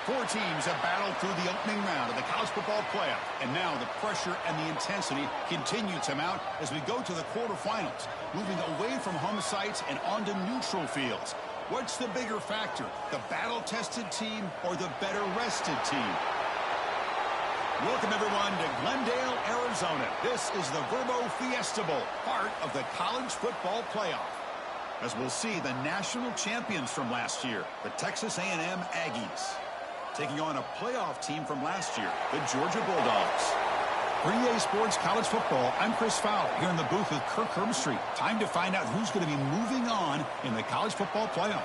Four teams have battled through the opening round of the college football playoff, and now the pressure and the intensity continue to mount as we go to the quarterfinals, moving away from home sites and onto neutral fields. What's the bigger factor, the battle-tested team or the better-rested team? Welcome, everyone, to Glendale, Arizona. This is the Verbo Fiesta Bowl, part of the college football playoff. As we'll see the national champions from last year, the Texas A&M Aggies, taking on a playoff team from last year, the Georgia Bulldogs. For EA Sports College Football, I'm Chris Fowler here in the booth with Kirk Herbstreit. Time to find out who's going to be moving on in the college football playoff.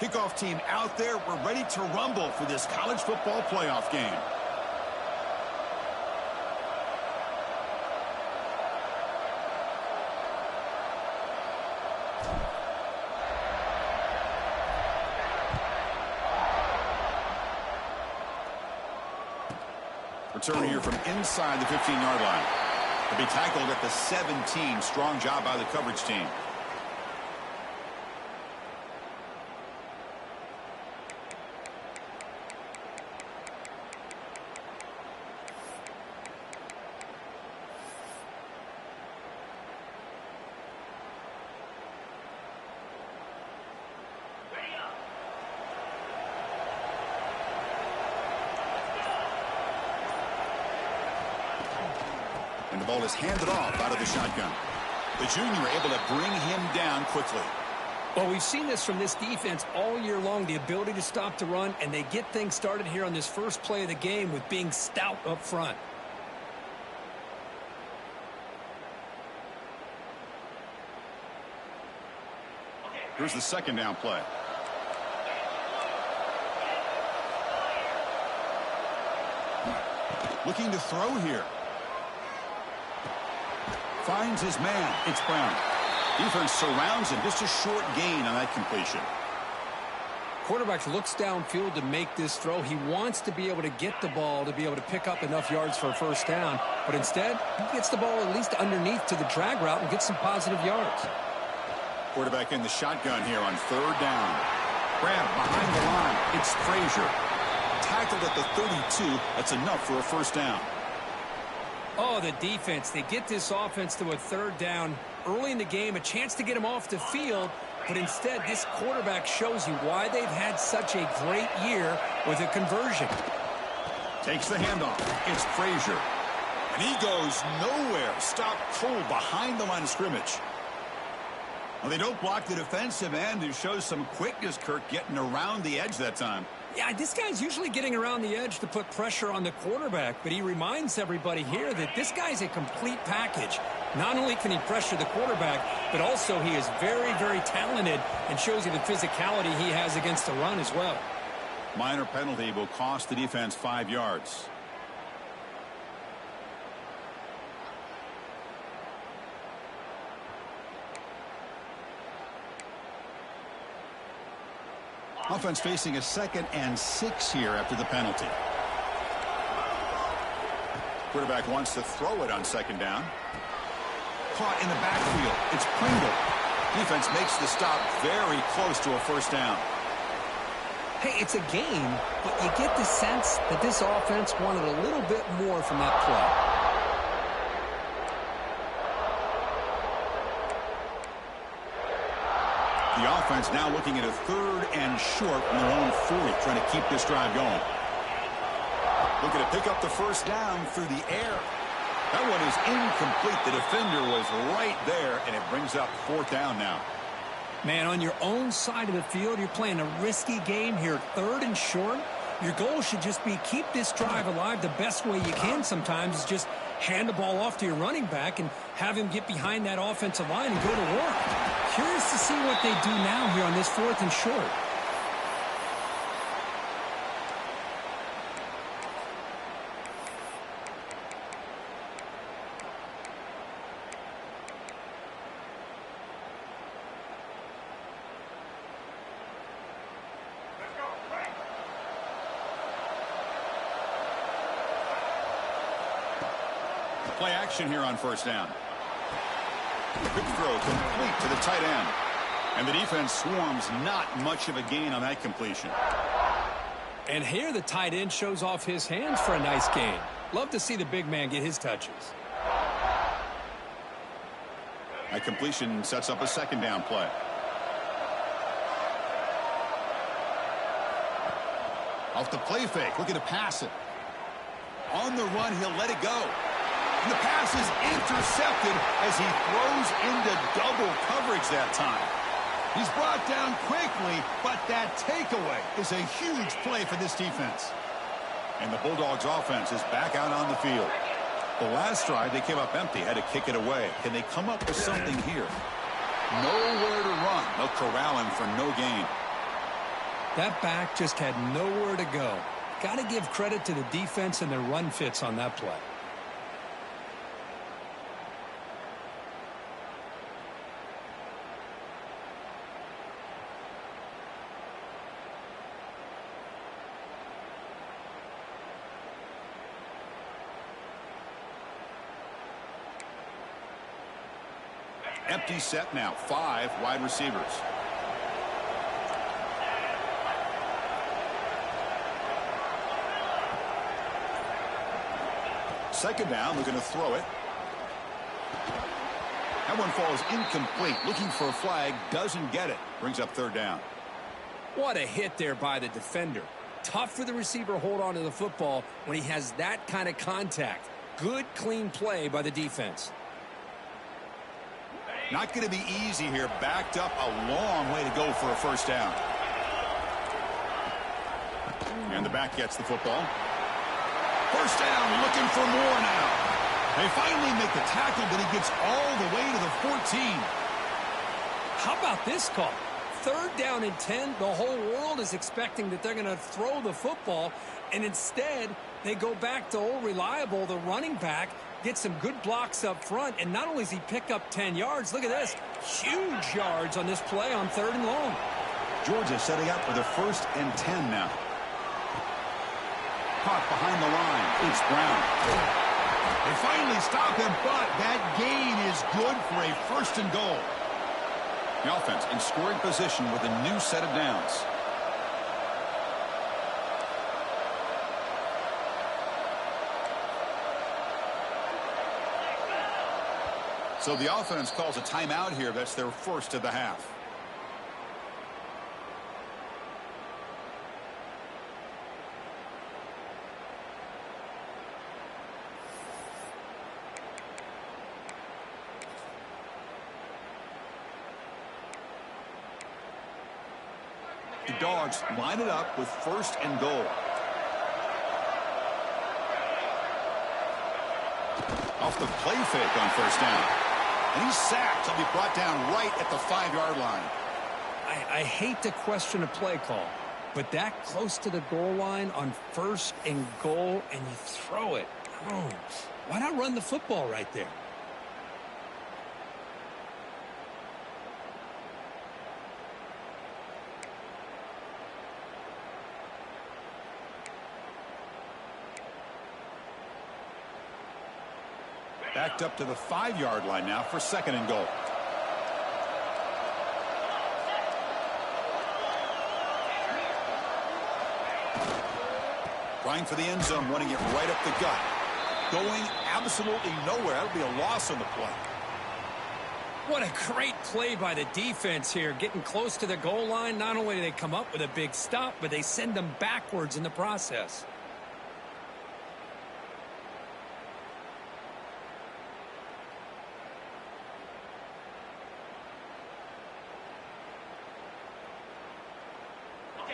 Kickoff team out there. We're ready to rumble for this college football playoff game. Return here from inside the 15-yard line. He'll be tackled at the 17. Strong job by the coverage team. And the ball is handed off out of the shotgun. The junior able to bring him down quickly. Well, we've seen this from this defense all year long, the ability to stop the run, and they get things started here on this first play of the game with being stout up front. Here's the second down play. Looking to throw here. Finds his man. It's Brown. Defense surrounds him. Just a short gain on that completion. Quarterback looks downfield to make this throw. He wants to be able to get the ball to be able to pick up enough yards for a first down. But instead, he gets the ball at least underneath to the drag route and gets some positive yards. Quarterback in the shotgun here on third down. Grab behind the line. It's Frazier. Tackled at the 32. That's enough for a first down. Oh, the defense. They get this offense to a third down early in the game, a chance to get him off the field, but instead this quarterback shows you why they've had such a great year with a conversion. Takes the handoff. It's Frazier. And he goes nowhere. Stopped cold behind the line of scrimmage. Well, they don't block the defensive end, who shows some quickness, Kirk, getting around the edge that time. Yeah, this guy's usually getting around the edge to put pressure on the quarterback, but he reminds everybody here that this guy's a complete package. Not only can he pressure the quarterback, but also he is very, very talented and shows you the physicality he has against the run as well. Minor penalty will cost the defense 5 yards. Offense facing a 2nd and 6 here after the penalty. Quarterback wants to throw it on second down. Caught in the backfield. It's Pringle. Defense makes the stop very close to a first down. Hey, it's a game, but you get the sense that this offense wanted a little bit more from that play. The offense now looking at a 3rd and short from their own 40, trying to keep this drive going. Looking to pick up the first down through the air. That one is incomplete. The defender was right there, and it brings up 4th down now. Man, on your own side of the field, you're playing a risky game here. 3rd and short. Your goal should just be keep this drive alive the best way you can sometimes is just hand the ball off to your running back and have him get behind that offensive line and go to work. Curious to see what they do now here on this 4th and short. Play action here on 1st down. Quick throw complete to the tight end. And the defense swarms, not much of a gain on that completion. And here the tight end shows off his hands for a nice gain. Love to see the big man get his touches. That completion sets up a 2nd down play. Off the play fake, looking to pass it. On the run, he'll let it go. And the pass is intercepted as he throws into double coverage that time. He's brought down quickly, but that takeaway is a huge play for this defense. And the Bulldogs offense is back out on the field. The last drive, they came up empty, had to kick it away. Can they come up with something here? Nowhere to run. They'll corral him for no gain. That back just had nowhere to go. Got to give credit to the defense and their run fits on that play. Empty set now. 5 wide receivers. Second down, looking to throw it. That one falls incomplete. Looking for a flag, doesn't get it. Brings up 3rd down. What a hit there by the defender. Tough for the receiver to hold on to the football when he has that kind of contact. Good, clean play by the defense. Not going to be easy here. Backed up a long way to go for a 1st down. And the back gets the football. 1st down, looking for more now. They finally make the tackle, but he gets all the way to the 14. How about this call? 3rd down and 10. The whole world is expecting that they're going to throw the football, and instead they go back to old reliable, the running back, get some good blocks up front, and not only does he pick up 10 yards, look at this, huge yards on this play on 3rd and long. Georgia setting up for the 1st and 10 now. Caught behind the line. It's Brown. They finally stop him, but that gain is good for a 1st and goal. The offense in scoring position with a new set of downs. So the offense calls a timeout here. That's their 1st of the half. The Dogs line it up with 1st and goal. Off the play fake on 1st down. And he's sacked. He'll be brought down right at the 5-yard line. I hate to question a play call, but that close to the goal line on 1st and goal, and you throw it. Oh, why not run the football right there? Backed up to the 5-yard line now for 2nd and goal. Trying for the end zone, running it right up the gut. Going absolutely nowhere. That'll be a loss on the play. What a great play by the defense here. Getting close to the goal line, not only do they come up with a big stop, but they send them backwards in the process.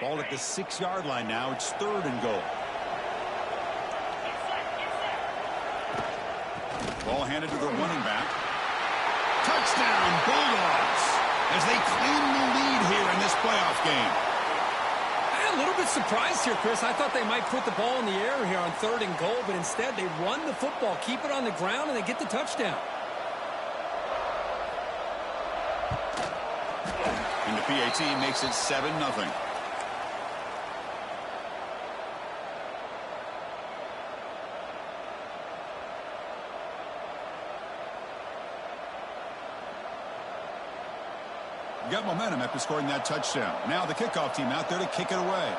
Ball at the 6-yard line now. It's 3rd and goal. Ball handed to the running back. Touchdown, Bulldogs. as they claim the lead here in this playoff game. I'm a little bit surprised here, Chris. I thought they might put the ball in the air here on 3rd and goal, but instead they run the football, keep it on the ground, and they get the touchdown. And the PAT makes it 7-0. Got momentum after scoring that touchdown. Now the kickoff team out there to kick it away.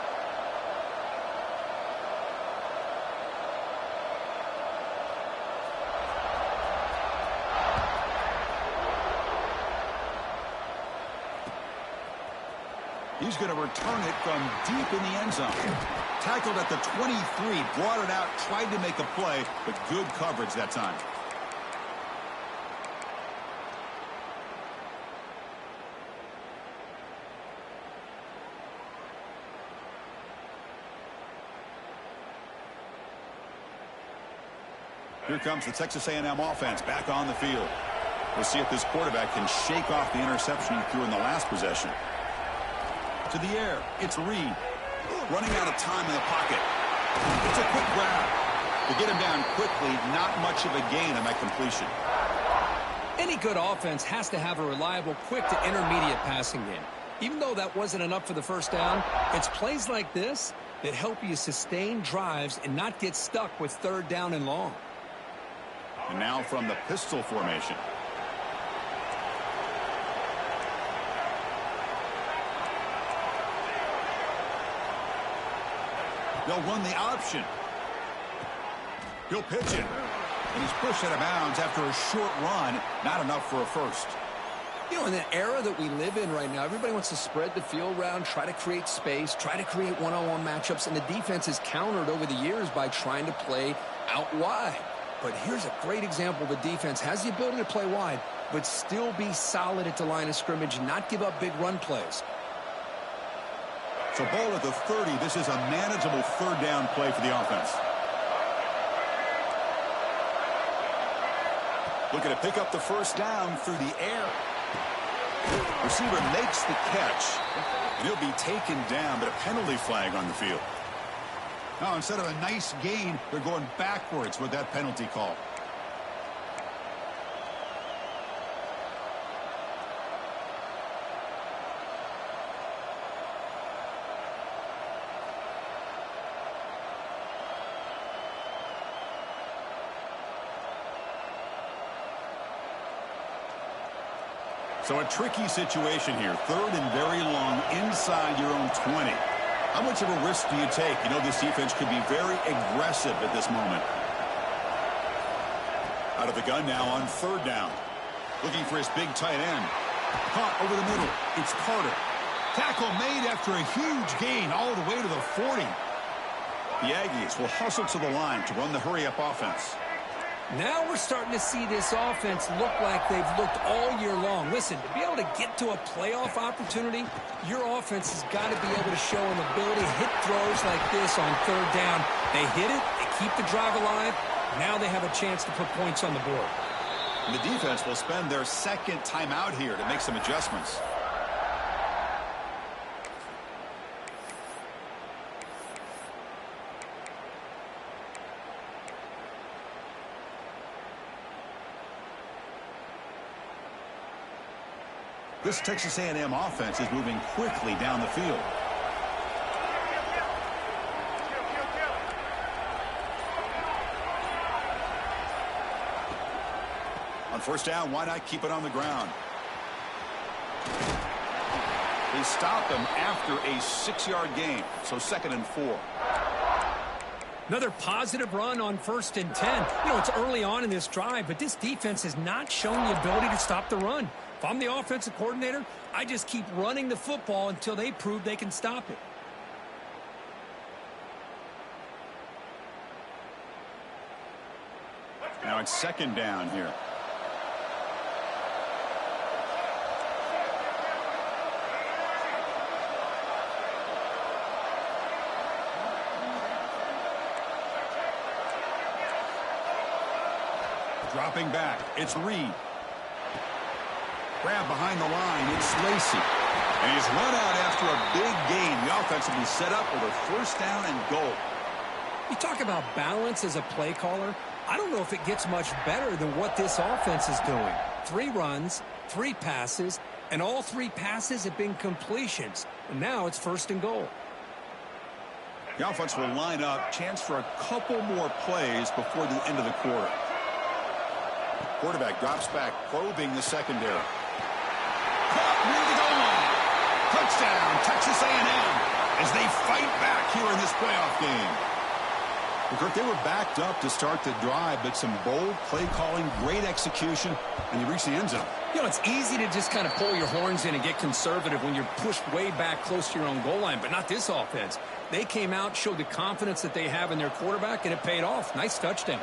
He's going to return it from deep in the end zone. Tackled at the 23, brought it out, tried to make a play, but good coverage that time. Here comes the Texas A&M offense back on the field. We'll see if this quarterback can shake off the interception he threw in the last possession. To the air, it's Reed. Running out of time in the pocket. It's a quick grab. To get him down quickly, not much of a gain on that completion. Any good offense has to have a reliable, quick to intermediate passing game. Even though that wasn't enough for the first down, it's plays like this that help you sustain drives and not get stuck with 3rd down and long. And now from the pistol formation. They'll run the option. He'll pitch it. And he's pushed out of bounds after a short run. Not enough for a first. You know, in the era that we live in right now, everybody wants to spread the field around, try to create space, try to create one-on-one matchups, and the defense is countered over the years by trying to play out wide. But here's a great example. The defense has the ability to play wide, but still be solid at the line of scrimmage and not give up big run plays. So ball at the 30. This is a manageable 3rd down play for the offense. Looking to pick up the first down through the air. Receiver makes the catch, and he'll be taken down, but a penalty flag on the field. Now, instead of a nice gain, they're going backwards with that penalty call. So a tricky situation here. 3rd and very long inside your own 20. How much of a risk do you take? You know this defense could be very aggressive at this moment. Out of the gun now on 3rd down. Looking for his big tight end. Caught over the middle. It's Carter. Tackle made after a huge gain all the way to the 40. The Aggies will hustle to the line to run the hurry-up offense. Now we're starting to see this offense look like they've looked all year long. Listen, to be able to get to a playoff opportunity, your offense has got to be able to show an ability to hit throws like this on 3rd down. They hit it, they keep the drive alive. Now they have a chance to put points on the board. And the defense will spend their 2nd timeout here to make some adjustments. This Texas A&M offense is moving quickly down the field. On 1st down, why not keep it on the ground? They stopped him after a 6-yard gain, so 2nd and 4. Another positive run on 1st and 10. You know, it's early on in this drive, but this defense has not shown the ability to stop the run. If I'm the offensive coordinator, I just keep running the football until they prove they can stop it. Now it's 2nd down here. Dropping back, it's Reed. Grab behind the line. It's Lacy. And he's run out after a big gain. The offense will be set up with a first down and goal. You talk about balance as a play caller. I don't know if it gets much better than what this offense is doing. 3 runs, 3 passes, and all 3 passes have been completions. And now it's first and goal. The offense will line up. Chance for a couple more plays before the end of the quarter. Quarterback drops back, probing the secondary. Caught near the goal line. Touchdown, Texas A&M, as they fight back here in this playoff game. Well, Kirk, they were backed up to start the drive, but some bold play calling, great execution, and they reached the end zone. You know, it's easy to just kind of pull your horns in and get conservative when you're pushed way back close to your own goal line, but not this offense. They came out, showed the confidence that they have in their quarterback, and it paid off. Nice touchdown.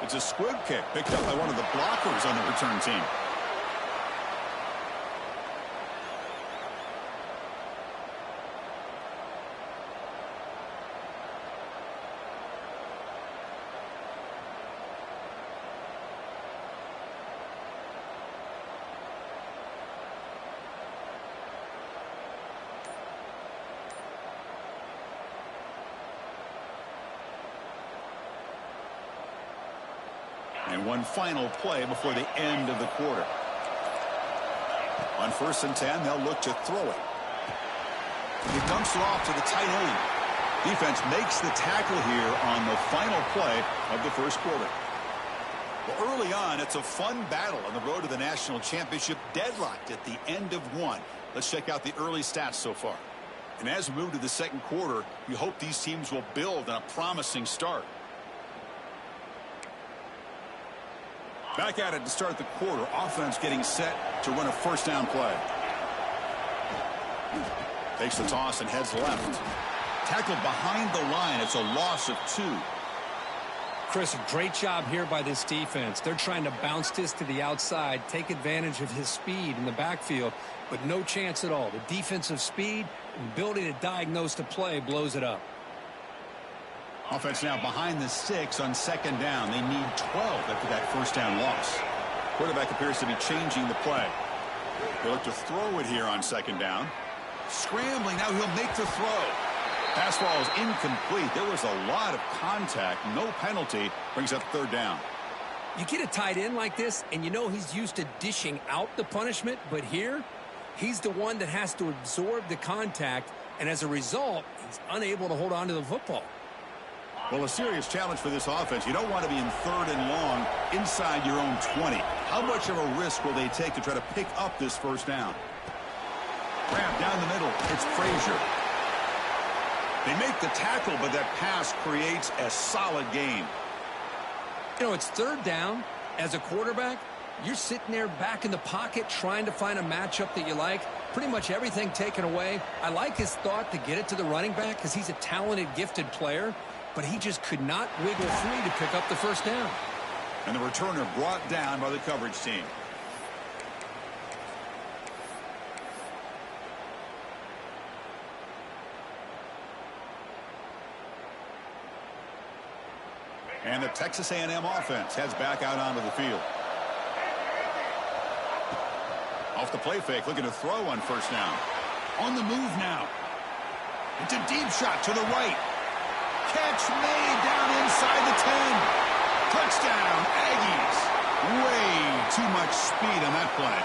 It's a squib kick picked up by one of the blockers on the return team. And one final play before the end of the quarter. On 1st and 10, they'll look to throw it. He dumps it off to the tight end. Defense makes the tackle here on the final play of the first quarter. Well, early on, it's a fun battle on the road to the national championship, deadlocked at the end of one. Let's check out the early stats so far. And as we move to the second quarter, you hope these teams will build on a promising start. Back at it to start the quarter. Offense getting set to run a first down play. Takes the toss and heads left. Tackled behind the line. It's a loss of 2. Chris, great job here by this defense. They're trying to bounce this to the outside, take advantage of his speed in the backfield, but no chance at all. The defensive speed and ability to diagnose the play blows it up. Offense now behind the 6 on 2nd down. They need 12 after that first down loss. Quarterback appears to be changing the play. They look to throw it here on 2nd down. Scrambling, now he'll make the throw. Pass ball is incomplete. There was a lot of contact. No penalty. Brings up 3rd down. You get a tight end like this, and you know he's used to dishing out the punishment, but here, he's the one that has to absorb the contact, and as a result, he's unable to hold on to the football. Well, a serious challenge for this offense. You don't want to be in 3rd and long inside your own 20. How much of a risk will they take to try to pick up this first down? Grab down the middle. It's Frazier. They make the tackle, but that pass creates a solid gain. You know, it's 3rd down. As a quarterback, you're sitting there back in the pocket trying to find a matchup that you like. Pretty much everything taken away. I like his thought to get it to the running back because he's a talented, gifted player, but he just could not wiggle free to pick up the first down. And the returner brought down by the coverage team. And the Texas A&M offense heads back out onto the field. Off the play fake, looking to throw on first down. On the move now. It's a deep shot to the right. Catch made down inside the 10. Touchdown, Aggies. Way too much speed on that play.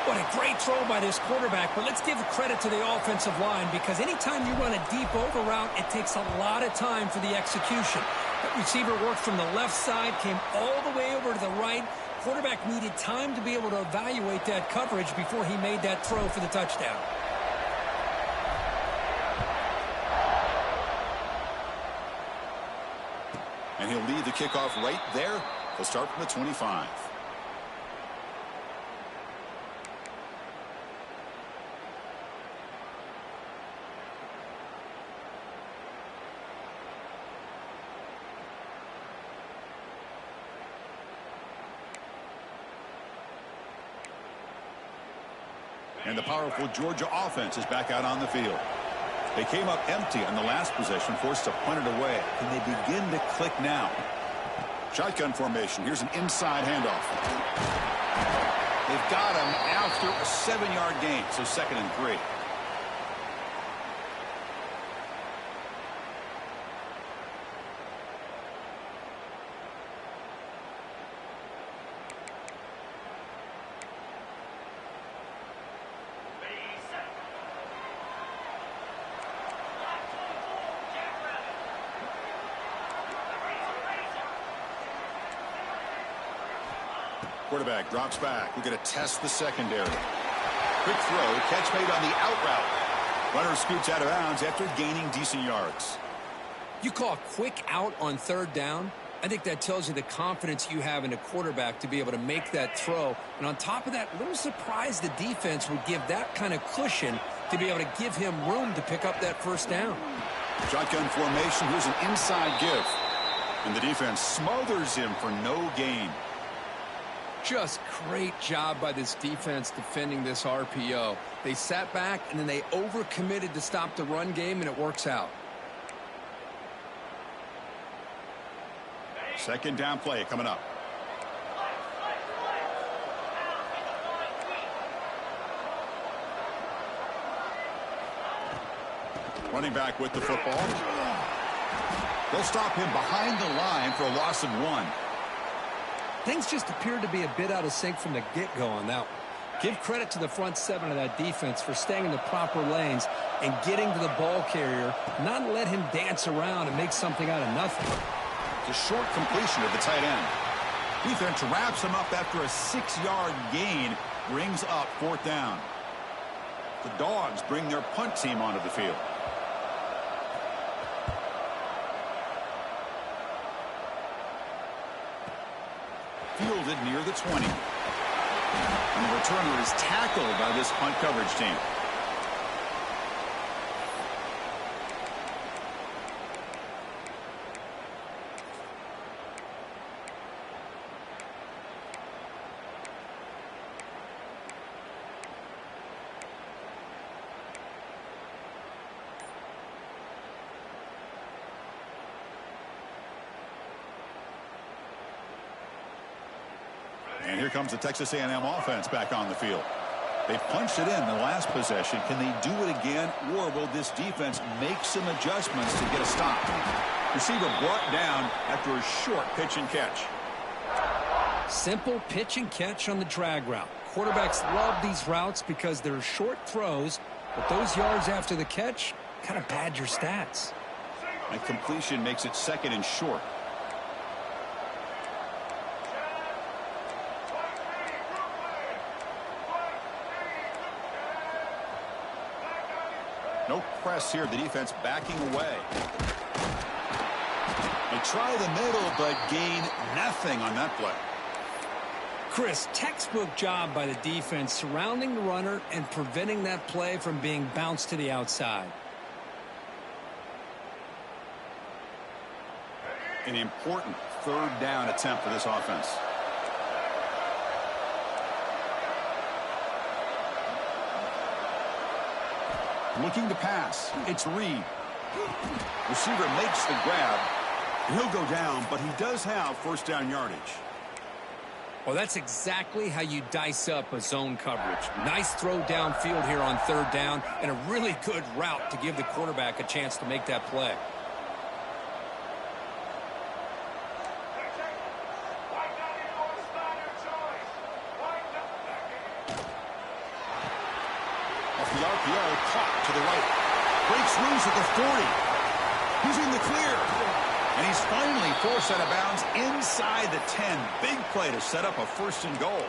What a great throw by this quarterback, but let's give credit to the offensive line because anytime you run a deep over route, it takes a lot of time for the execution. That receiver worked from the left side, came all the way over to the right. Quarterback needed time to be able to evaluate that coverage before he made that throw for the touchdown. And he'll lead the kickoff right there. He'll start from the 25. And the powerful Georgia offense is back out on the field. They came up empty on the last possession, forced to punt it away. Can they begin to click now? Shotgun formation. Here's an inside handoff. They've got him after a 7-yard gain, so 2nd and 3. Quarterback drops back. We're going to test the secondary. Quick throw. Catch made on the out route. Runner scoots out of bounds after gaining decent yards. You call a quick out on 3rd down? I think that tells you the confidence you have in a quarterback to be able to make that throw. And on top of that, a little surprised the defense would give that kind of cushion to be able to give him room to pick up that 1st down. Shotgun formation. Here's an inside give. And the defense smothers him for no gain. Just great job by this defense defending this RPO. They sat back, and then they overcommitted to stop the run game, and it works out. 2nd down play coming up. Running back with the football. They'll stop him behind the line for a loss of 1. Things just appeared to be a bit out of sync from the get-go on that one. Give credit to the front 7 of that defense for staying in the proper lanes and getting to the ball carrier, not let him dance around and make something out of nothing. It's a short completion of the tight end. Defense wraps him up after a 6-yard gain, brings up 4th down. The Dogs bring their punt team onto the field. Fielded near the 20. And the returner is tackled by this punt coverage team. And here comes the Texas A&M offense back on the field. They punched it in the last possession. Can they do it again, or will this defense make some adjustments to get a stop? Receiver brought down after a short pitch and catch. Simple pitch and catch on the drag route. Quarterbacks love these routes because they're short throws, but those yards after the catch kind of pad your stats. And completion makes it 2nd and short. No press here. The defense backing away. They try the middle, but gain nothing on that play. Chris, textbook job by the defense surrounding the runner and preventing that play from being bounced to the outside. An important 3rd down attempt for this offense. Looking to pass. It's Reed. Receiver makes the grab. He'll go down, but he does have 1st down yardage. Well, that's exactly how you dice up a zone coverage. Nice throw downfield here on 3rd down, and a really good route to give the quarterback a chance to make that play. The RPO caught to the right. Breaks loose at the 40. He's in the clear. And he's finally forced out of bounds inside the 10. Big play to set up a 1st and goal.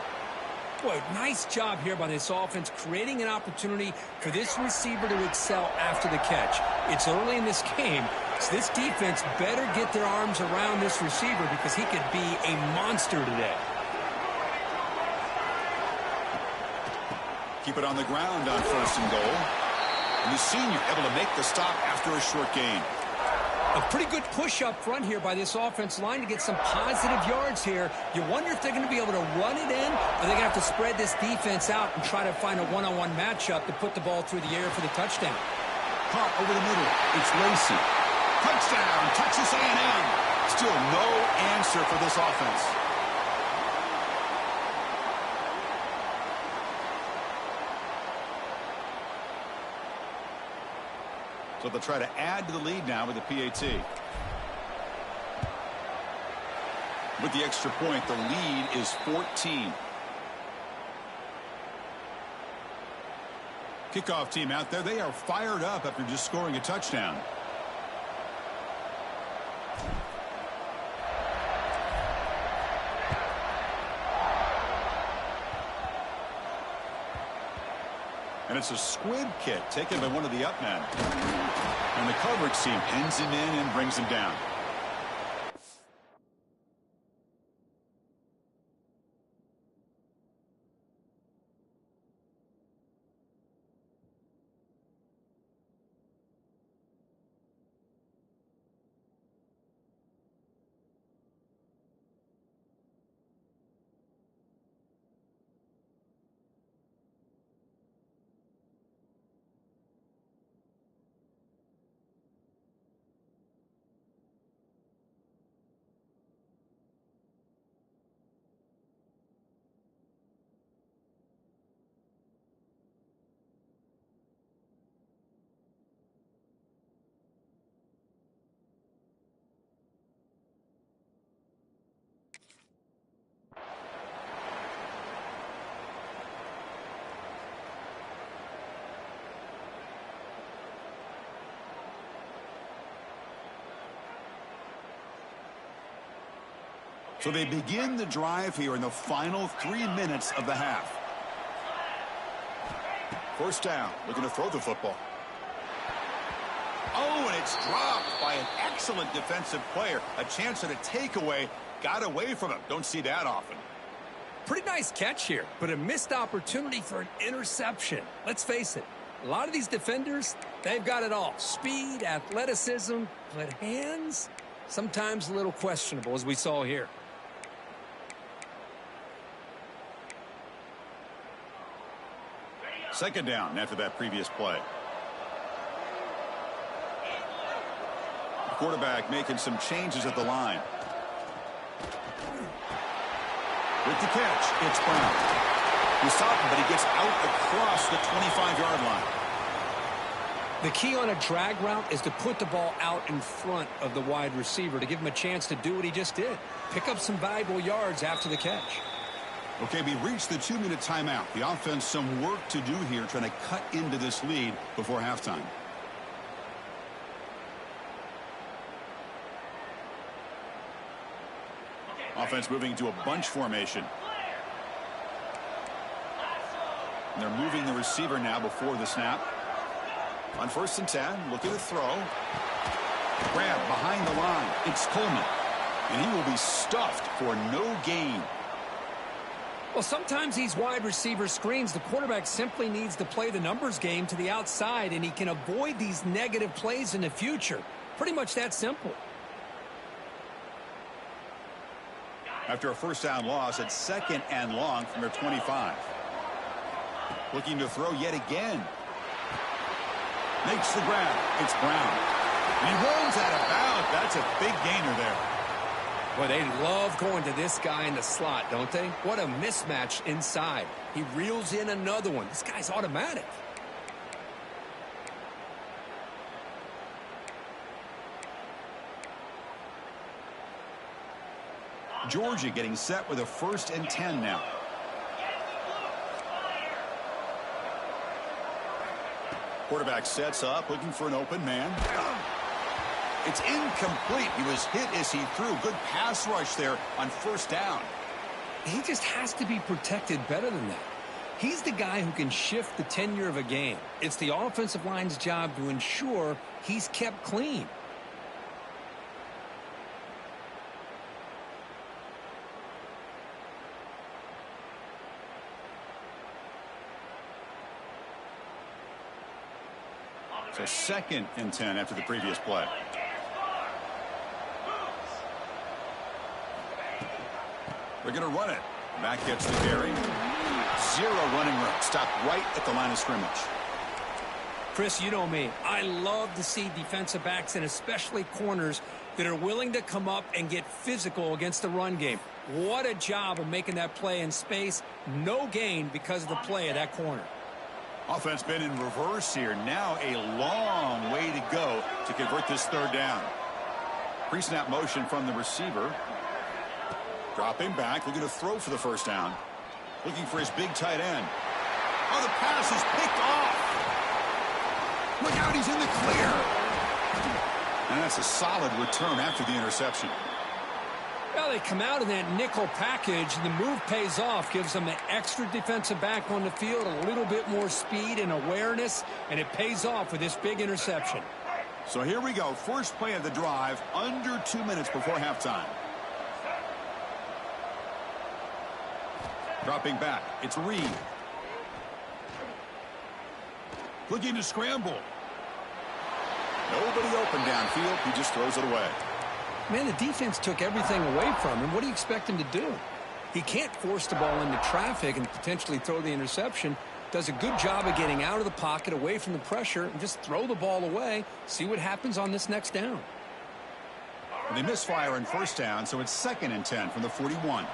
Boy, nice job here by this offense, creating an opportunity for this receiver to excel after the catch. It's early in this game, so this defense better get their arms around this receiver because he could be a monster today. Keep it on the ground on 1st and goal. And the senior able to make the stop after a short gain. A pretty good push up front here by this offense line to get some positive yards here. You wonder if they're going to be able to run it in, or they're going to have to spread this defense out and try to find a one-on-one matchup to put the ball through the air for the touchdown. Caught over the middle. It's Lacy. Touchdown, Texas A&M. Still no answer for this offense. So they'll try to add to the lead now with the PAT. With the extra point, the lead is 14. Kickoff team out there. They are fired up after just scoring a touchdown. And it's a squib kick taken by one of the up men. And the coverage team pins him in and brings him down. So they begin the drive here in the final 3 minutes of the half. First down, looking to throw the football. Oh, and it's dropped by an excellent defensive player. A chance at a takeaway. Got away from him. Don't see that often. Pretty nice catch here, but a missed opportunity for an interception. Let's face it, a lot of these defenders, they've got it all. Speed, athleticism, but hands, sometimes a little questionable, as we saw here. Second down after that previous play. The quarterback making some changes at the line. With the catch, it's Brown. He stopped him, but he gets out across the 25-yard line. The key on a drag route is to put the ball out in front of the wide receiver to give him a chance to do what he just did. Pick up some valuable yards after the catch. Okay, we reached the 2-minute timeout. The offense some work to do here, trying to cut into this lead before halftime. Offense moving to a bunch formation. And they're moving the receiver now before the snap. On 1st and 10, looking to throw. Grab behind the line. It's Coleman. And he will be stuffed for no gain. Well, sometimes these wide receiver screens, the quarterback simply needs to play the numbers game to the outside, and he can avoid these negative plays in the future. Pretty much that simple. After a first down loss, it's 2nd and long from their 25. Looking to throw yet again. Makes the grab. It's Brown. And he runs out of bounds. That's a big gainer there. Boy, they love going to this guy in the slot, don't they? What a mismatch inside. He reels in another one. This guy's automatic. Georgia getting set with a 1st and 10 now. Quarterback sets up, looking for an open man. It's incomplete. He was hit as he threw. Good pass rush there on 1st down. He just has to be protected better than that. He's the guy who can shift the tenure of a game. It's the offensive line's job to ensure he's kept clean. So 2nd and 10 after the previous play. They're going to run it. Back gets the carry. Zero running room. Stopped right at the line of scrimmage. Chris, you know me. I love to see defensive backs and especially corners that are willing to come up and get physical against the run game. What a job of making that play in space. No gain because of the play of that corner. Offense been in reverse here. Now a long way to go to convert this third down. Pre-snap motion from the receiver. Dropping back, looking to throw for the first down. Looking for his big tight end. Oh, the pass is picked off. Look out, he's in the clear. And that's a solid return after the interception. Well, they come out in that nickel package, and the move pays off, gives them an extra defensive back on the field, a little bit more speed and awareness, and it pays off with this big interception. So here we go. First play of the drive, under 2 minutes before halftime. Dropping back, it's Reed. Looking to scramble. Nobody open downfield. He just throws it away. Man, the defense took everything away from him. What do you expect him to do? He can't force the ball into traffic and potentially throw the interception. Does a good job of getting out of the pocket, away from the pressure, and just throw the ball away. See what happens on this next down. And they misfire on first down, so it's 2nd and 10 from the 41.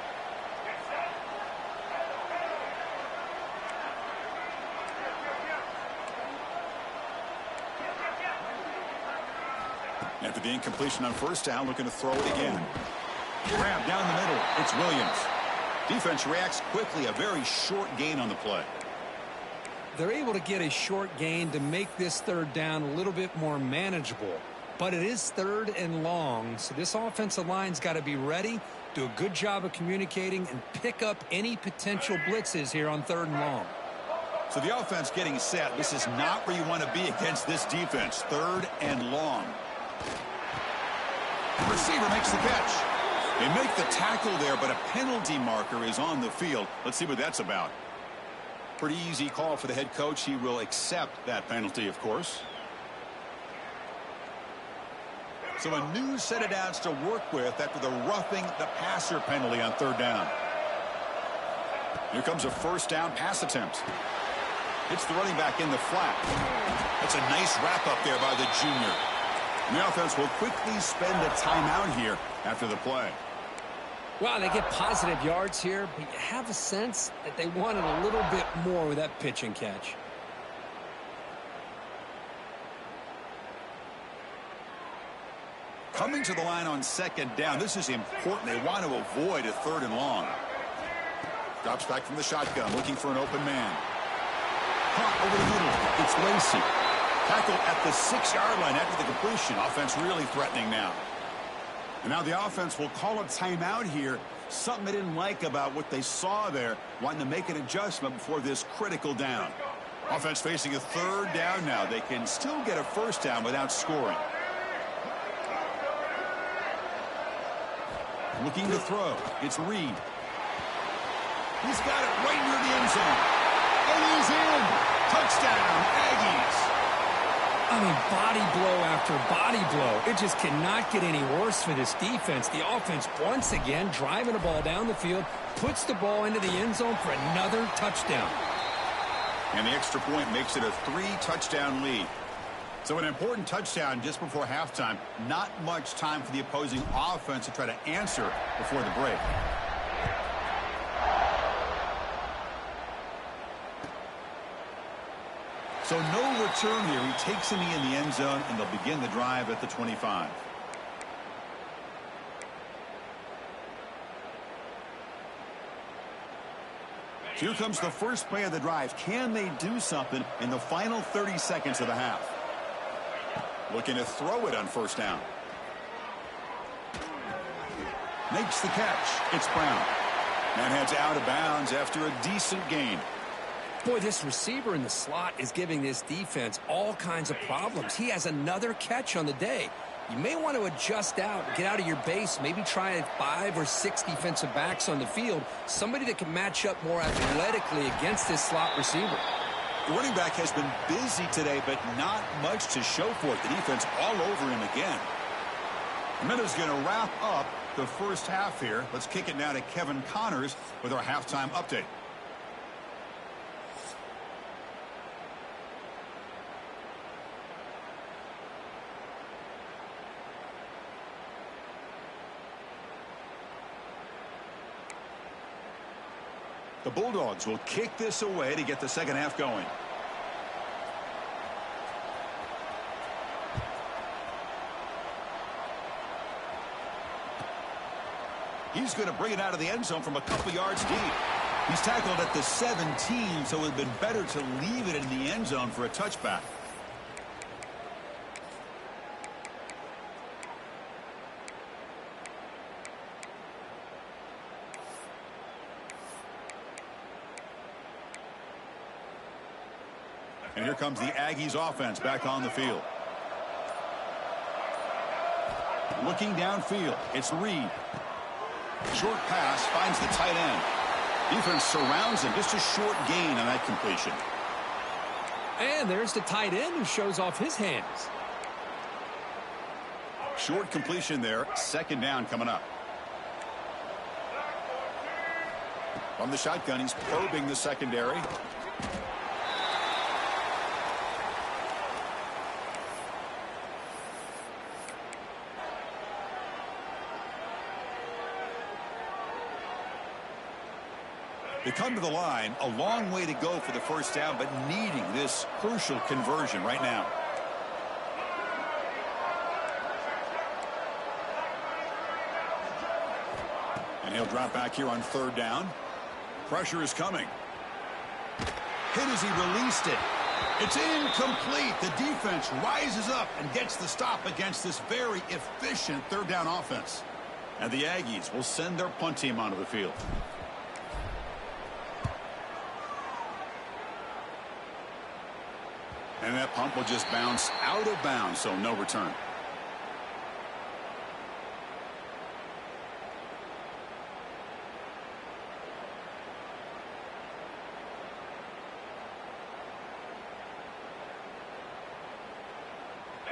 After the incompletion on first down, looking to throw it again. Grab down the middle. It's Williams. Defense reacts quickly. A very short gain on the play. They're able to get a short gain to make this third down a little bit more manageable. But it is 3rd and long, so this offensive line's got to be ready, do a good job of communicating, and pick up any potential blitzes here on 3rd and long. So the offense getting set. This is not where you want to be against this defense. 3rd and long. The receiver makes the catch. They make the tackle there, but a penalty marker is on the field. Let's see what that's about. Pretty easy call for the head coach. He will accept that penalty, of course. So a new set of downs to work with after the roughing the passer penalty on 3rd down. Here comes a first down pass attempt. It's the running back in the flat. That's a nice wrap up there by the junior. And the offense will quickly spend a timeout here after the play. Wow, they get positive yards here, but you have a sense that they wanted a little bit more with that pitch and catch. Coming to the line on 2nd down. This is important. They want to avoid a 3rd and long. Drops back from the shotgun, looking for an open man. Caught over the middle. It's Lacey. Tackle at the 6-yard line after the completion. Offense really threatening now. And now the offense will call a timeout here. Something they didn't like about what they saw there. Wanting to make an adjustment before this critical down. Offense facing a 3rd down now. They can still get a first down without scoring. Looking to throw. It's Reed. He's got it right near the end zone. And he's in. Touchdown, Aggies. I mean, body blow after body blow. It just cannot get any worse for this defense. The offense, once again, driving the ball down the field, puts the ball into the end zone for another touchdown. And the extra point makes it a 3-touchdown lead. So an important touchdown just before halftime. Not much time for the opposing offense to try to answer before the break. So no return here. He takes him in the end zone, and they'll begin the drive at the 25. Here comes the first play of the drive. Can they do something in the final 30 seconds of the half? Looking to throw it on first down. Makes the catch. It's Brown. And heads out of bounds after a decent gain. Boy, this receiver in the slot is giving this defense all kinds of problems. He has another catch on the day. You may want to adjust out, get out of your base, maybe try 5 or 6 defensive backs on the field, somebody that can match up more athletically against this slot receiver. The running back has been busy today, but not much to show for it. The defense all over him again. The minute's going to wrap up the first half here. Let's kick it now to Kevin Connors with our halftime update. The Bulldogs will kick this away to get the second half going. He's going to bring it out of the end zone from a couple yards deep. He's tackled at the 17, so it would have been better to leave it in the end zone for a touchback. And here comes the Aggies offense back on the field. Looking downfield, it's Reed. Short pass finds the tight end. Defense surrounds him. Just a short gain on that completion. And there's the tight end who shows off his hands. Short completion there. Second down coming up. From the shotgun, he's probing the secondary. They come to the line, a long way to go for the first down, but needing this crucial conversion right now. And he'll drop back here on third down. Pressure is coming. Hit as he released it. It's incomplete. The defense rises up and gets the stop against this very efficient third down offense. And the Aggies will send their punt team onto the field. And that punt will just bounce out of bounds, so no return.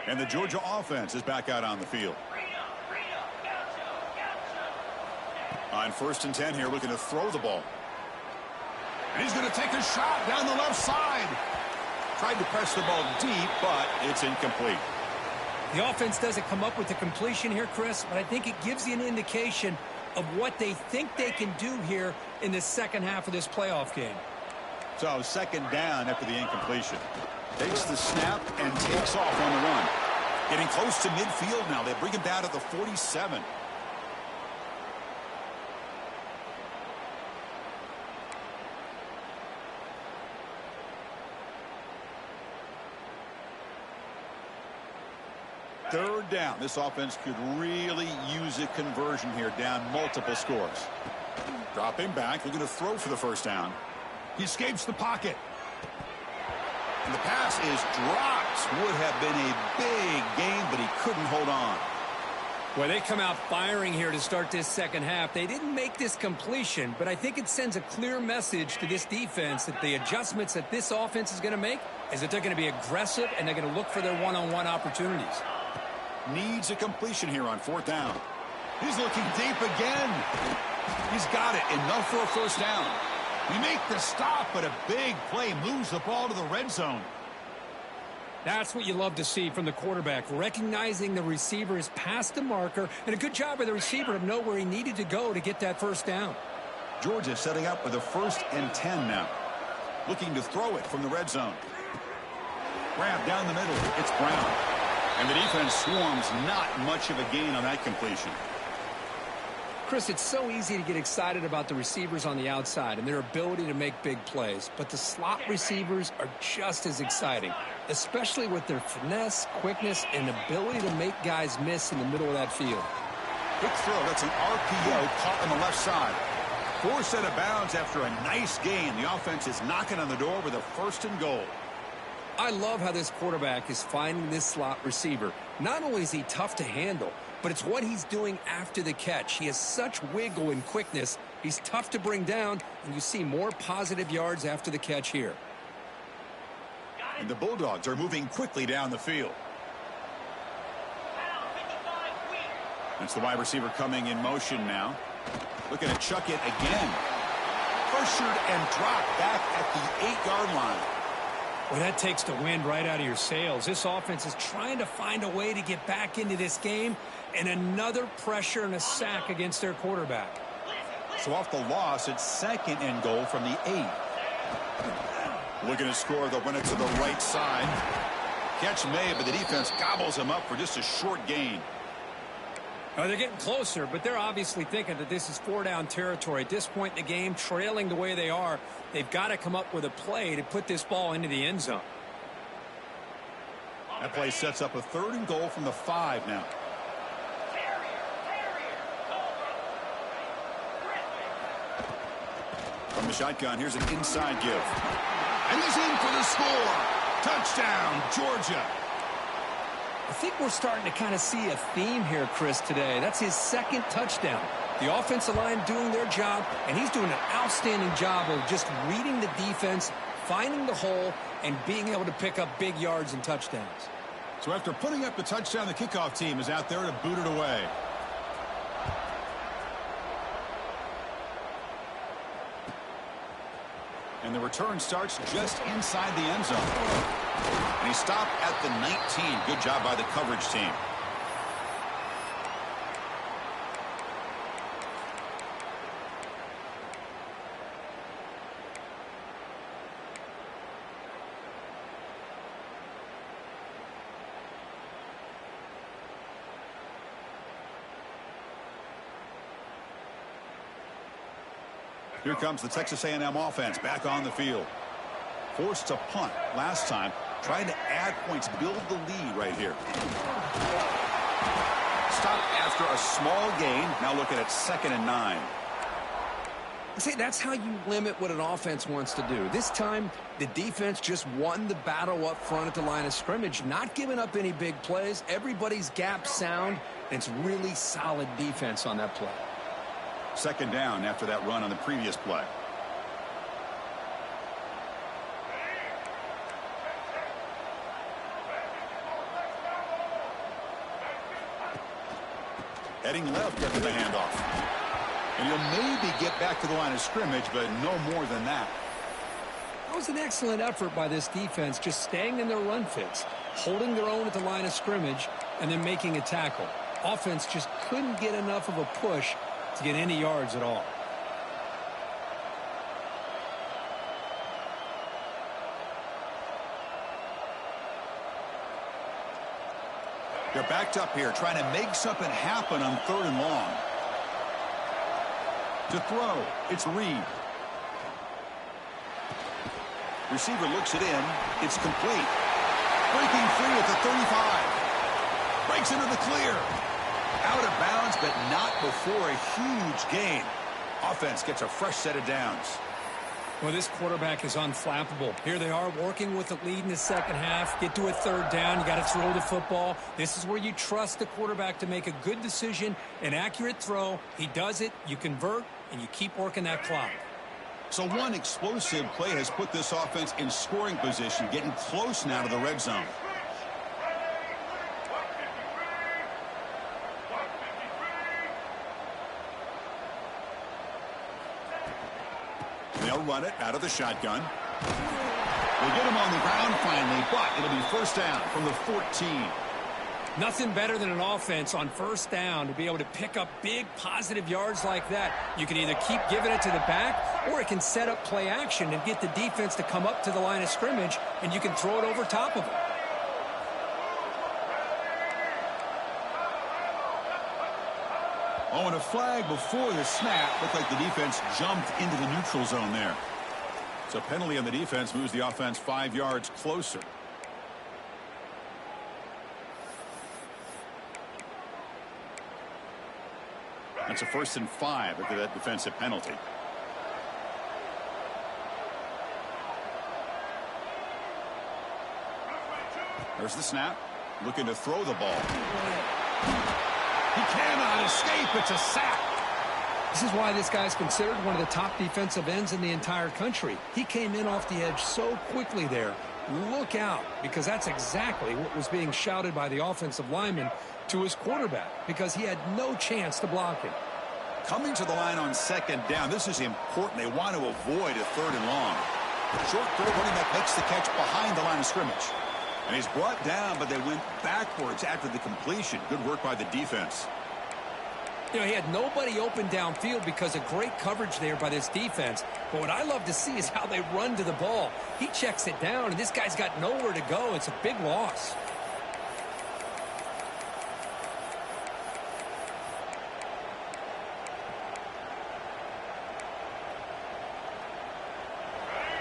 And the Georgia offense is back out on the field. On 1st and 10 here, looking to throw the ball. And he's going to take a shot down the left side. Tried to press the ball deep, but it's incomplete. The offense doesn't come up with the completion here, Chris, but I think it gives you an indication of what they think they can do here in the second half of this playoff game. So second down after the incompletion. Takes the snap and takes off on the run. Getting close to midfield now. They bring him down to the 47. Third down. This offense could really use a conversion here, down multiple scores. Dropping back, looking to throw for the first down. He escapes the pocket. And the pass is dropped. Would have been a big gain, but he couldn't hold on. Well, they come out firing here to start this second half. They didn't make this completion, but I think it sends a clear message to this defense that the adjustments that this offense is going to make is that they're going to be aggressive and they're going to look for their one-on-one opportunities. Needs a completion here on 4th down. He's looking deep again. He's got it. Enough for a first down. We make the stop, but a big play moves the ball to the red zone. That's what you love to see from the quarterback, recognizing the receiver is past the marker, and a good job by the receiver to know where he needed to go to get that first down. Georgia setting up with a 1st and 10 now. Looking to throw it from the red zone. Grab down the middle. It's Brown. And the defense swarms. Not much of a gain on that completion. Chris, it's so easy to get excited about the receivers on the outside and their ability to make big plays, but the slot receivers are just as exciting, especially with their finesse, quickness, and ability to make guys miss in the middle of that field. Quick throw. That's an RPO caught on the left side. Forced out of bounds after a nice gain. The offense is knocking on the door with a 1st and goal. I love how this quarterback is finding this slot receiver. Not only is he tough to handle, but it's what he's doing after the catch. He has such wiggle and quickness. He's tough to bring down, and you see more positive yards after the catch here. And the Bulldogs are moving quickly down the field. It's the wide receiver coming in motion now. Looking to chuck it again. Pressured and dropped back at the 8-yard line. Well, that takes the wind right out of your sails. This offense is trying to find a way to get back into this game, and another pressure and a sack against their quarterback. So off the loss, it's 2nd and goal from the 8. Looking to score, they'll run it to the right side. Catch made, but the defense gobbles him up for just a short gain. They're getting closer, but they're obviously thinking that this is 4-down territory. At this point in the game, trailing the way they are, they've got to come up with a play to put this ball into the end zone. That play sets up a 3rd and goal from the 5 now. From the shotgun, here's an inside give. And he's in for the score. Touchdown, Georgia. I think we're starting to kind of see a theme here, Chris, today. That's his 2nd touchdown. The offensive line doing their job, and he's doing an outstanding job of just reading the defense, finding the hole, and being able to pick up big yards and touchdowns. So after putting up the touchdown, the kickoff team is out there to boot it away. And the return starts just inside the end zone. And he stopped at the 19. Good job by the coverage team. Here comes the Texas A&M offense back on the field. Forced to punt last time. Trying to add points, build the lead right here. Stopped after a small gain. Now looking at 2nd and 9. See, that's how you limit what an offense wants to do. This time, the defense just won the battle up front at the line of scrimmage, not giving up any big plays. Everybody's gap sound, and it's really solid defense on that play. 2nd down after that run on the previous play. Heading left after the handoff. And he'll maybe get back to the line of scrimmage, but no more than that. That was an excellent effort by this defense, just staying in their run fits, holding their own at the line of scrimmage, and then making a tackle. Offense just couldn't get enough of a push to get any yards at all. They're backed up here, trying to make something happen on 3rd and long. To throw, it's Reed. Receiver looks it in. It's complete. Breaking free at the 35. Breaks into the clear. Out of bounds, but not before a huge gain. Offense gets a fresh set of downs. Well, this quarterback is unflappable. Here they are working with the lead in the 2nd half. Get to a 3rd down. You got to throw the football. This is where you trust the quarterback to make a good decision, an accurate throw. He does it. You convert, and you keep working that clock. So one explosive play has put this offense in scoring position, getting close now to the red zone. They'll run it out of the shotgun. They get him on the ground finally, but it'll be 1st down from the 14. Nothing better than an offense on 1st down to be able to pick up big positive yards like that. You can either keep giving it to the back, or it can set up play action and get the defense to come up to the line of scrimmage, and you can throw it over top of them. Oh, and a flag before the snap. Looked like the defense jumped into the neutral zone there. So penalty on the defense moves the offense 5 yards closer. That's a 1st and 5 after that defensive penalty. There's the snap. Looking to throw the ball. He cannot escape. It's a sack. This is why this guy's considered one of the top defensive ends in the entire country. He came in off the edge so quickly there, look out, because that's exactly what was being shouted by the offensive lineman to his quarterback, because he had no chance to block him. Coming to the line on second down, this is important. They want to avoid a third and long. Short throw, running back makes the catch behind the line of scrimmage. And he's brought down, but they went backwards after the completion. Good work by the defense. You know, he had nobody open downfield because of great coverage there by this defense. But what I love to see is how they run to the ball. He checks it down, and this guy's got nowhere to go. It's a big loss.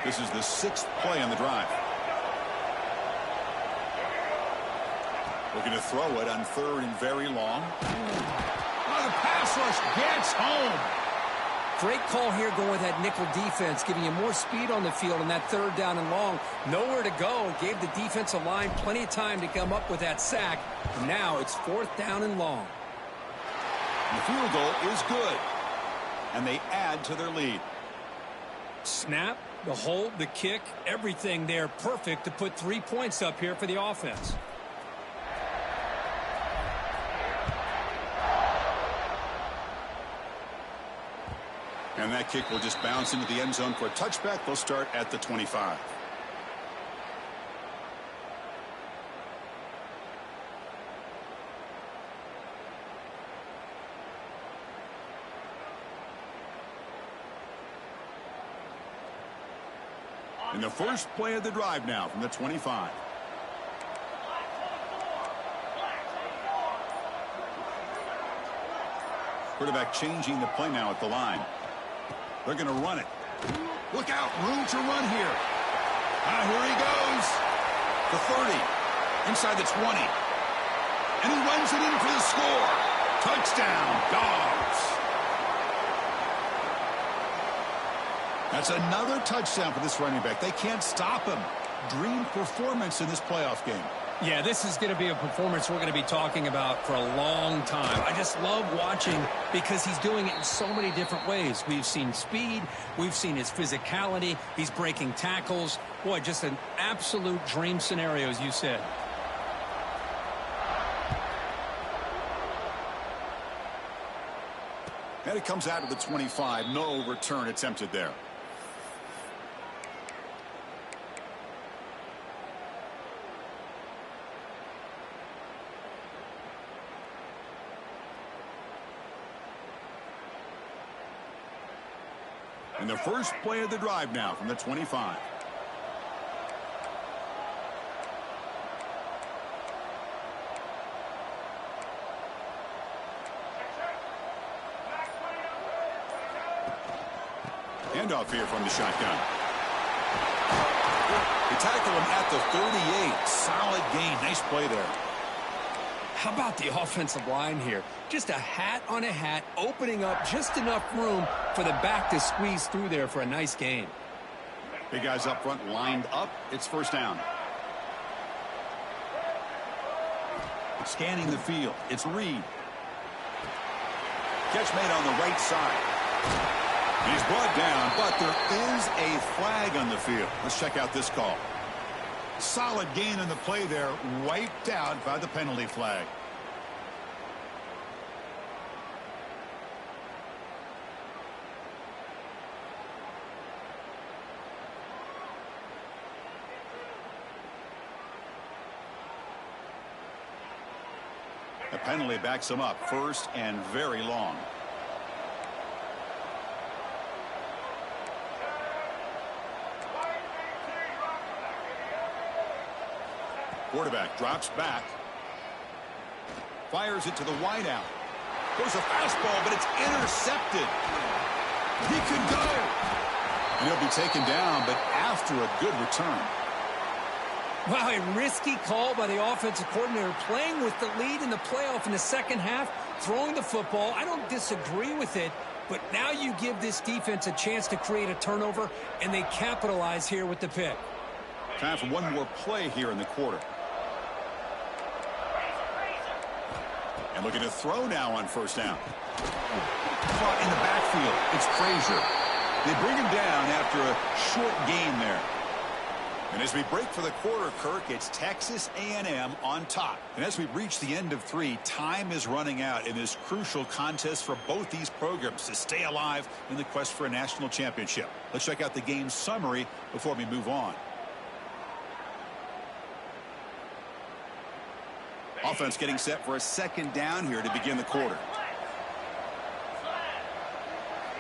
This is the 6th play on the drive. Looking to throw it on 3rd and very long. The pass rush gets home. Great call here going with that nickel defense, giving you more speed on the field on that 3rd down and long. Nowhere to go. Gave the defensive line plenty of time to come up with that sack. And now it's 4th down and long. The field goal is good. And they add to their lead. Snap, the hold, the kick, everything there perfect to put 3 points up here for the offense. And that kick will just bounce into the end zone for a touchback. They'll start at the 25. And the first play of the drive now from the 25. Quarterback changing the play now at the line. They're going to run it. Look out, room to run here. Here he goes. The 30, inside the 20. And he runs it in for the score. Touchdown, Dogs. That's another touchdown for this running back. They can't stop him. Dream performance in this playoff game. Yeah, this is going to be a performance we're going to be talking about for a long time. I just love watching because he's doing it in so many different ways. We've seen speed. We've seen his physicality. He's breaking tackles. Boy, just an absolute dream scenario, as you said. And it comes out of the 25. No return attempted there. And the first play of the drive now from the 25. Handoff here from the shotgun. They tackle him at the 38. Solid gain. Nice play there. How about the offensive line here? Just a hat on a hat, opening up just enough room for the back to squeeze through there for a nice gain. Big guys up front lined up. It's first down. Scanning the field. It's Reed. Catch made on the right side. He's brought down, but there is a flag on the field. Let's check out this call. Solid gain in the play there, wiped out by the penalty flag. The penalty backs him up, first and very long. Quarterback drops back. Fires it to the wideout. Goes a fastball, but it's intercepted. He could go. And he'll be taken down, but after a good return. Wow, a risky call by the offensive coordinator, playing with the lead in the playoff in the second half, throwing the football. I don't disagree with it, but now you give this defense a chance to create a turnover, and they capitalize here with the pick. Time for one more play here in the quarter. And looking to throw now on first down. Caught in the backfield. It's Frazier. They bring him down after a short gain there. And as we break for the quarter, Kirk, it's Texas A&M on top. And as we reach the end of 3, time is running out in this crucial contest for both these programs to stay alive in the quest for a national championship. Let's check out the game summary before we move on. Offense getting set for a second down here to begin the quarter.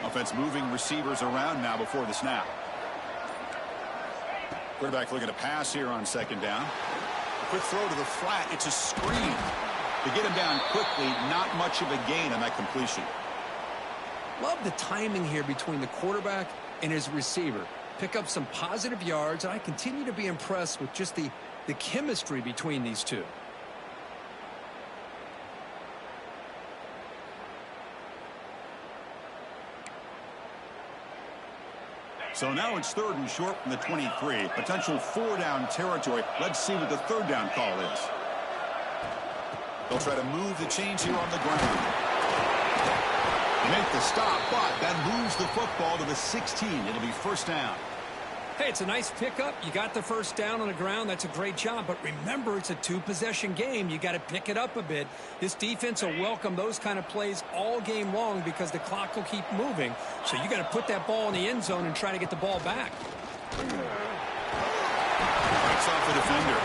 Offense moving receivers around now before the snap. Quarterback looking to pass here on second down. A quick throw to the flat. It's a screen. To get him down quickly, not much of a gain on that completion. Love the timing here between the quarterback and his receiver. Pick up some positive yards, and I continue to be impressed with just the chemistry between these two. So now it's 3rd and short from the 23. Potential 4-down territory. Let's see what the 3rd down call is. They'll try to move the chains here on the ground. Make the stop, but that moves the football to the 16. It'll be 1st down. Hey, it's a nice pickup. You got the 1st down on the ground. That's a great job. But remember, it's a 2-possession game. You got to pick it up a bit. This defense will welcome those kind of plays all game long because the clock will keep moving. So you got to put that ball in the end zone and try to get the ball back. Breaks off the defender.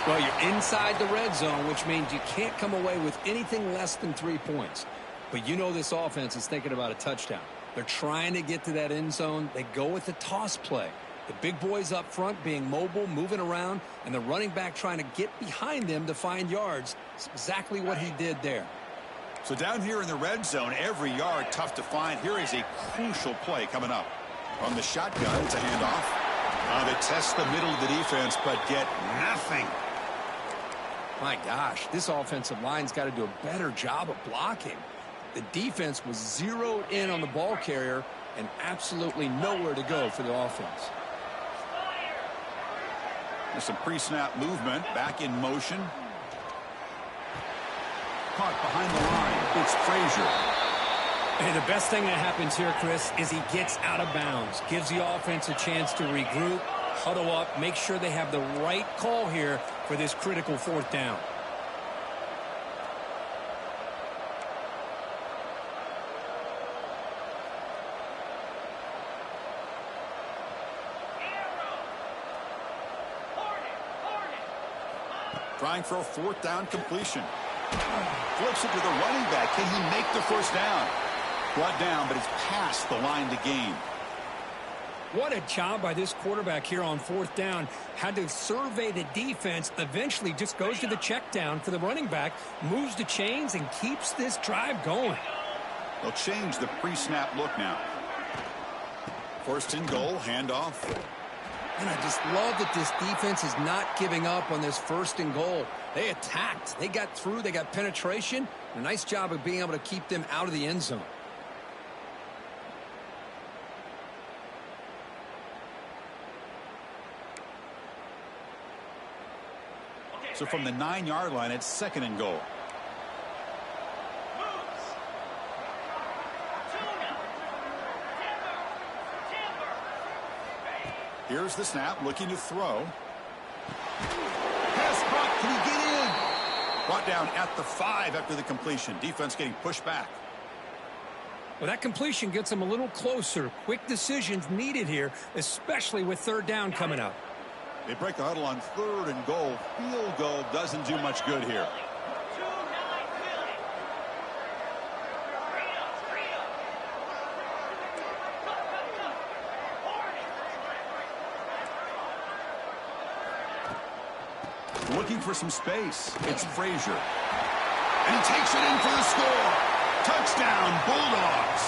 Well, you're inside the red zone, which means you can't come away with anything less than 3 points. But you know this offense is thinking about a touchdown. They're trying to get to that end zone. They go with the toss play. The big boys up front being mobile, moving around, and the running back trying to get behind them to find yards. It's exactly what he did there. So down here in the red zone, every yard tough to find. Here is a crucial play coming up. On the shotgun, it's a handoff. They test the middle of the defense, but get nothing. My gosh, this offensive line's got to do a better job of blocking. The defense was zeroed in on the ball carrier and absolutely nowhere to go for the offense. There's some pre-snap movement, back in motion. Caught behind the line. It's Frazier. And the best thing that happens here, Chris, is he gets out of bounds. Gives the offense a chance to regroup, huddle up, make sure they have the right call here for this critical 4th down. Trying for a 4th down completion. Flips it to the running back. Can he make the 1st down? Brought down, but it's past the line to gain. What a job by this quarterback here on 4th down. Had to survey the defense. Eventually just goes to the check down for the running back. Moves the chains and keeps this drive going. They'll change the pre-snap look now. 1st and goal, handoff. And I just love that this defense is not giving up on this 1st and goal. They attacked. They got through. They got penetration. A nice job of being able to keep them out of the end zone. So from the 9-yard line, it's 2nd and goal. Here's the snap, looking to throw. Pass caught. Can he get in? Brought down at the 5 after the completion. Defense getting pushed back. Well, that completion gets them a little closer. Quick decisions needed here, especially with 3rd down coming up. They break the huddle on 3rd and goal. Field goal doesn't do much good here. Looking for some space. It's Frazier. And he takes it in for the score. Touchdown, Bulldogs.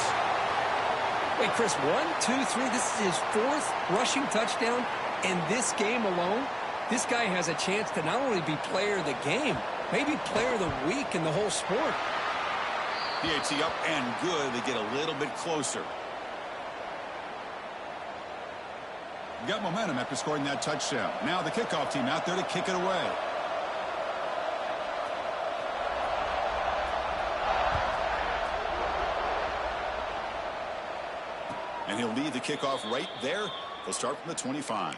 Wait, Chris, 1, 2, 3. This is his 4th rushing touchdown in this game alone. This guy has a chance to not only be player of the game, maybe player of the week in the whole sport. PAT up and good. They get a little bit closer. Got momentum after scoring that touchdown. Now the kickoff team out there to kick it away. And he'll lead the kickoff right there. They'll start from the 25.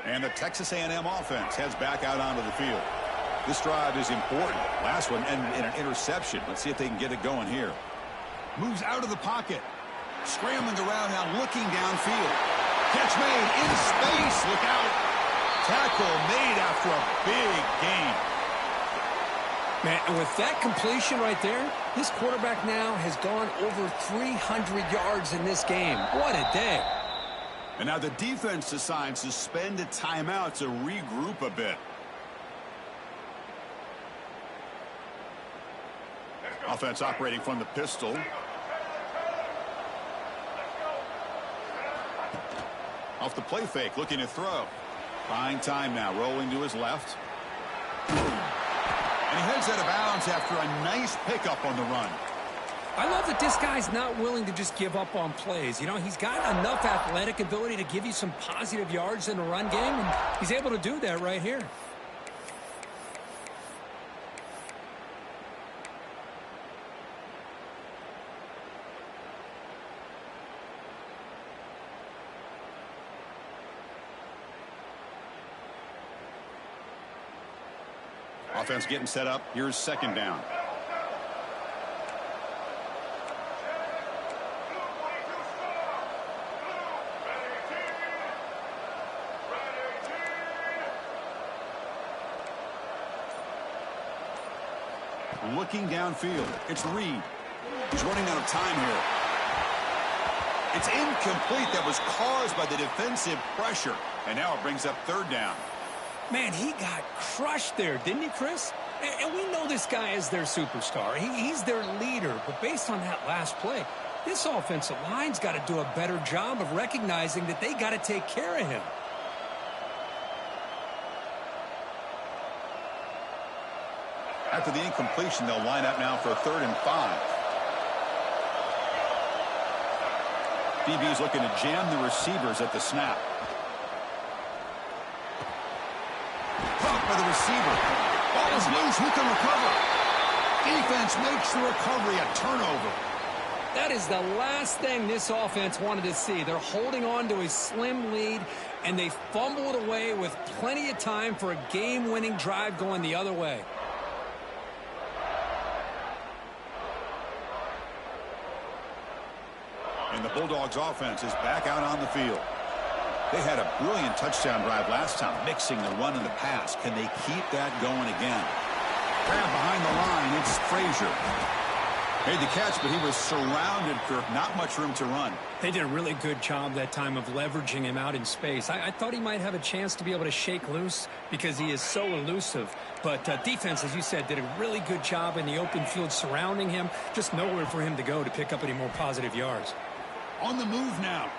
And the Texas A&M offense heads back out onto the field. This drive is important. Last one ended in an interception. Let's see if they can get it going here. Moves out of the pocket. Scrambling around now, looking downfield. Catch made in space. Look out. Tackle made after a big gain. Man, and with that completion right there, this quarterback now has gone over 300 yards in this game. What a day. And now the defense decides to spend a timeout to regroup a bit. Offense operating from the pistol. Off the play fake, looking to throw. Buying time now, rolling to his left. And he heads out of bounds after a nice pickup on the run. I love that this guy's not willing to just give up on plays. You know, he's got enough athletic ability to give you some positive yards in the run game, and he's able to do that right here. Offense getting set up. Here's second down. Looking downfield. It's Reed. He's running out of time here. It's incomplete. That was caused by the defensive pressure. And now it brings up third down. Man, he got crushed there, didn't he, Chris? And we know this guy is their superstar. He's their leader. But based on that last play, this offensive line's got to do a better job of recognizing that they got to take care of him. After the incompletion, they'll line up now for a 3rd and 5. DB's looking to jam the receivers at the snap. Caught by the receiver. Ball is loose. Who can recover? Defense makes the recovery a turnover. That is the last thing this offense wanted to see. They're holding on to a slim lead, and they fumble it away with plenty of time for a game-winning drive going the other way. And the Bulldogs offense is back out on the field. They had a brilliant touchdown drive last time, mixing the run and the pass. Can they keep that going again? Grab behind the line, it's Frazier. Made the catch, but he was surrounded, Kirk. Not much room to run. They did a really good job that time of leveraging him out in space. I thought he might have a chance to be able to shake loose because he is so elusive. But defense, as you said, did a really good job in the open field surrounding him. Just nowhere for him to go to pick up any more positive yards. On the move now.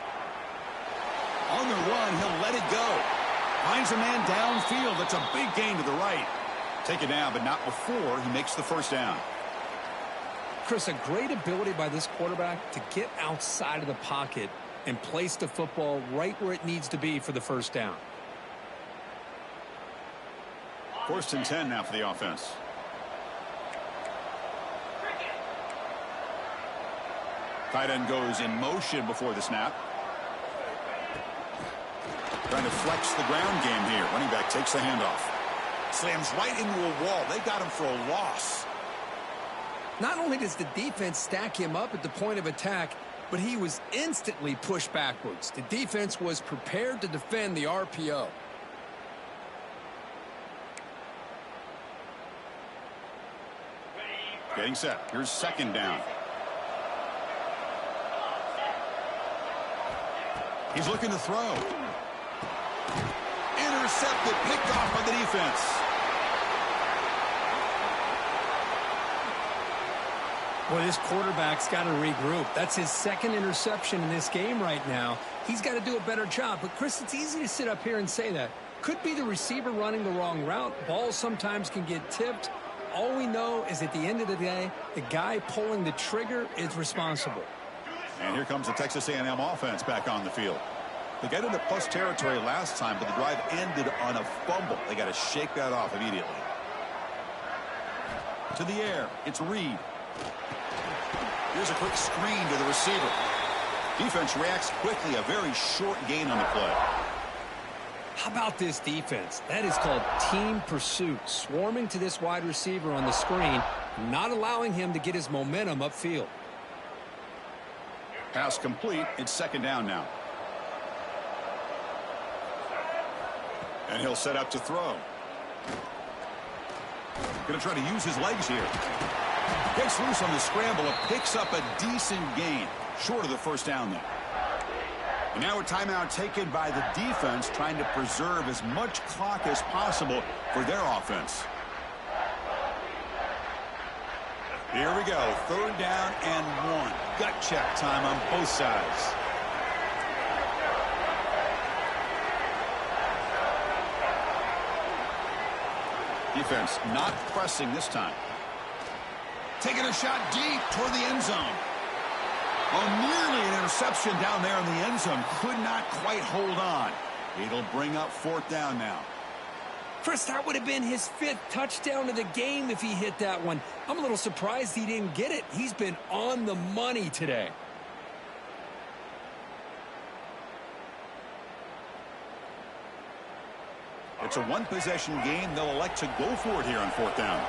On the run, he'll let it go. Finds a man downfield. That's a big gain to the right. Take it down, but not before he makes the first down. Chris, a great ability by this quarterback to get outside of the pocket and place the football right where it needs to be for the first down. 1st and 10 now for the offense. Tight end goes in motion before the snap. Trying to flex the ground game here. Running back takes the handoff. Slams right into a wall. They got him for a loss. Not only does the defense stack him up at the point of attack, but he was instantly pushed backwards. The defense was prepared to defend the RPO. Getting set. Here's second down. He's looking to throw. Intercepted, picked off by the defense. Boy, this quarterback's got to regroup. That's his 2nd interception in this game right now. He's got to do a better job. But, Chris, it's easy to sit up here and say that. Could be the receiver running the wrong route. Balls sometimes can get tipped. All we know is at the end of the day, the guy pulling the trigger is responsible. And here comes the Texas A&M offense back on the field. They got into plus territory last time, but the drive ended on a fumble. They got to shake that off immediately. To the air, it's Reed. Here's a quick screen to the receiver. Defense reacts quickly, a very short gain on the play. How about this defense? That is called team pursuit, swarming to this wide receiver on the screen, not allowing him to get his momentum upfield. Pass complete. It's second down now. And he'll set up to throw. Going to try to use his legs here. Gets loose on the scramble and picks up a decent gain. Short of the first down there. And now a timeout taken by the defense, trying to preserve as much clock as possible for their offense. Here we go. Third down and 1. Gut check time on both sides. Defense not pressing this time. Taking a shot deep toward the end zone. Well, nearly an interception down there in the end zone. Could not quite hold on. It'll bring up fourth down now. Chris, that would have been his 5th touchdown of the game if he hit that one. I'm a little surprised he didn't get it. He's been on the money today. It's a one-possession game. They'll elect to go for it here on fourth down.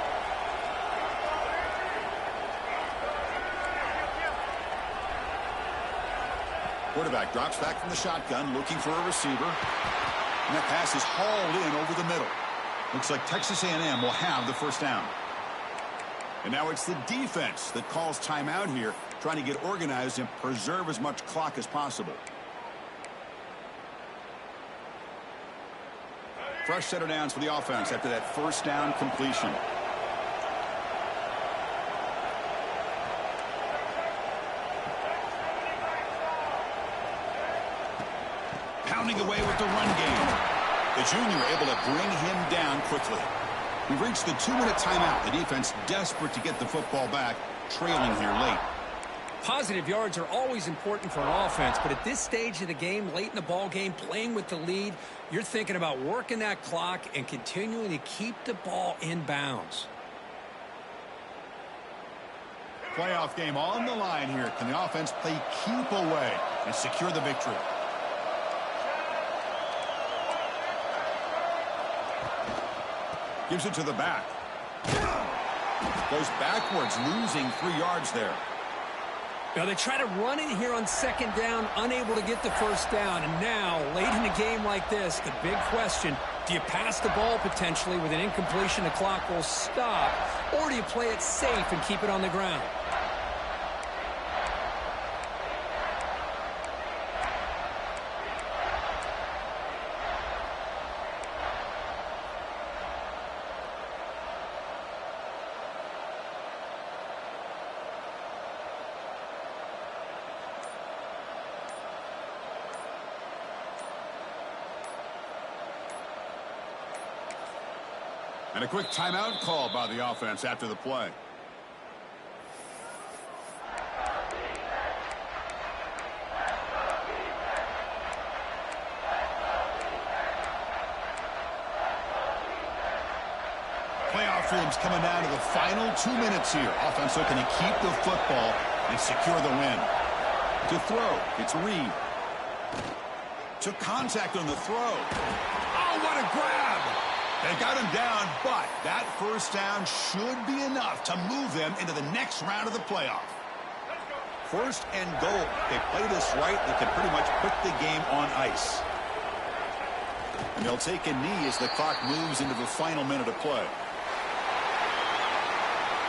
Quarterback drops back from the shotgun, looking for a receiver. And that pass is hauled in over the middle. Looks like Texas A&M will have the first down. And now it's the defense that calls timeout here, trying to get organized and preserve as much clock as possible. Fresh set of downs for the offense after that first down completion. Pounding away with the run game. The junior able to bring him down quickly. We've reached the 2-minute timeout. The defense desperate to get the football back, trailing here late. Positive yards are always important for an offense, but at this stage of the game, late in the ball game, playing with the lead, you're thinking about working that clock and continuing to keep the ball in bounds. Playoff game on the line here. Can the offense play keep away and secure the victory? Gives it to the back. Goes backwards, losing 3 yards there. Now they try to run it here on second down, unable to get the first down. And now, late in a game like this, the big question, do you pass the ball potentially with an incompletion, the clock will stop, or do you play it safe and keep it on the ground? And a quick timeout call by the offense after the play. Playoff dreams coming down to the final 2 minutes here. Offense looking to keep the football and secure the win. To throw, it's Reed. Took contact on the throw. Oh, what a grab! They got him down, but that first down should be enough to move them into the next round of the playoff. First and goal. They play this right, they can pretty much put the game on ice. And they'll take a knee as the clock moves into the final minute of play.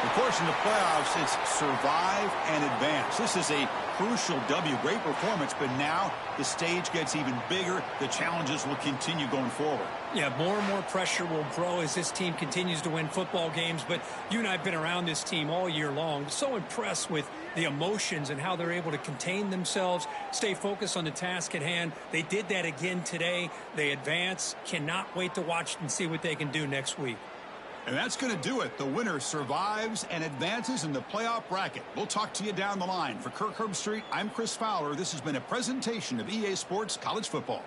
Of course, in the playoffs, it's survive and advance. This is a crucial W. Great performance, but now the stage gets even bigger. The challenges will continue going forward. Yeah, more and more pressure will grow as this team continues to win football games. But you and I have been around this team all year long. So impressed with the emotions and how they're able to contain themselves, stay focused on the task at hand. They did that again today. They advance. Cannot wait to watch and see what they can do next week. And that's going to do it. The winner survives and advances in the playoff bracket. We'll talk to you down the line. For Kirk Herbstreit, I'm Chris Fowler. This has been a presentation of EA Sports College Football.